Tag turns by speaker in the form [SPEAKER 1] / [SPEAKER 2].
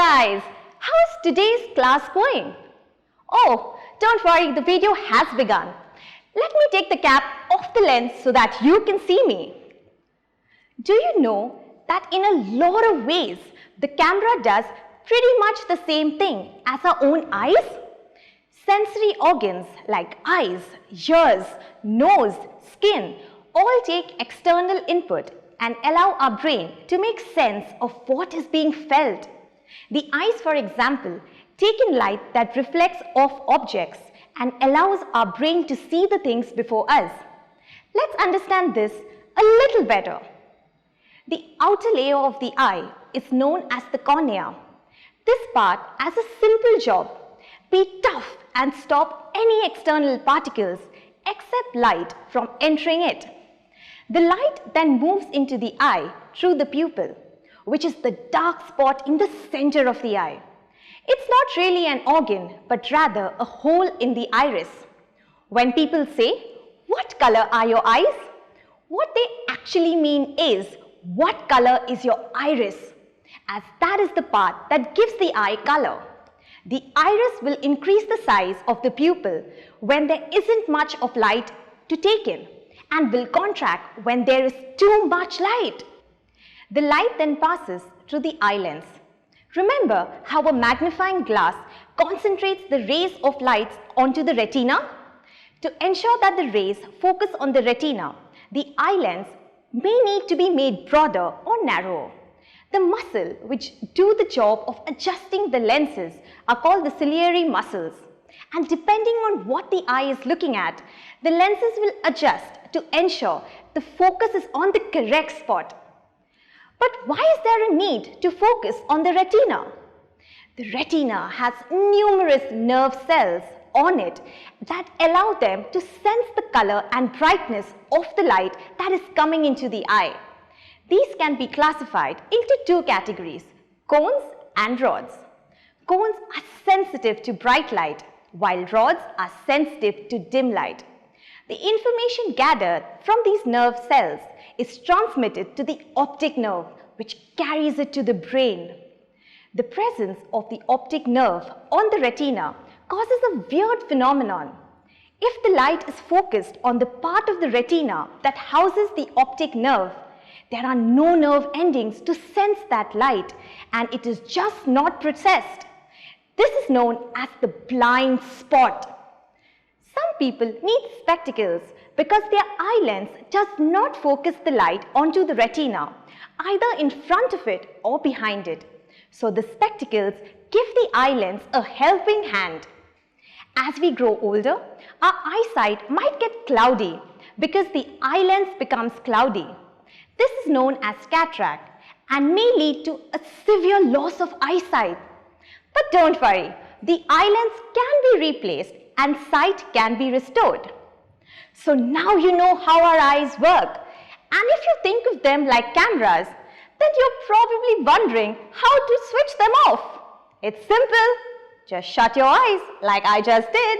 [SPEAKER 1] guys, how's today's class going? Oh, don't worry, the video has begun. Let me take the cap off the lens so that you can see me. Do you know that in a lot of ways, the camera does pretty much the same thing as our own eyes? Sensory organs like eyes, ears, nose, skin all take external input and allow our brain to make sense of what is being felt. The eyes, for example, take in light that reflects off objects and allows our brain to see the things before us. Let's understand this a little better. The outer layer of the eye is known as the cornea. This part has a simple job: be tough and stop any external particles except light from entering it. The light then moves into the eye through the pupil, which is the dark spot in the center of the eye. It's not really an organ, but rather a hole in the iris. When people say, "What color are your eyes?" what they actually mean is, what color is your iris? As that is the part that gives the eye color. The iris will increase the size of the pupil when there isn't much of light to take in, and will contract when there is too much light. The light then passes through the eye lens. Remember how a magnifying glass concentrates the rays of light onto the retina? To ensure that the rays focus on the retina, the eye lens may need to be made broader or narrower. The muscles which do the job of adjusting the lenses are called the ciliary muscles. And depending on what the eye is looking at, the lenses will adjust to ensure the focus is on the correct spot. But why is there a need to focus on the retina? The retina has numerous nerve cells on it that allow them to sense the color and brightness of the light that is coming into the eye. These can be classified into two categories: cones and rods. Cones are sensitive to bright light, while rods are sensitive to dim light. The information gathered from these nerve cells is transmitted to the optic nerve, which carries it to the brain. The presence of the optic nerve on the retina causes a weird phenomenon. If the light is focused on the part of the retina that houses the optic nerve, there are no nerve endings to sense that light, and it is just not processed. This is known as the blind spot. Some people need spectacles because their eye lens does not focus the light onto the retina, either in front of it or behind it. So the spectacles give the eye lens a helping hand. As we grow older, our eyesight might get cloudy because the eye lens becomes cloudy. This is known as cataract and may lead to a severe loss of eyesight. But don't worry, the eye lens can be replaced and sight can be restored. So now you know how our eyes work. And if you think of them like cameras, then you're probably wondering how to switch them off. It's simple. Just shut your eyes like I just did.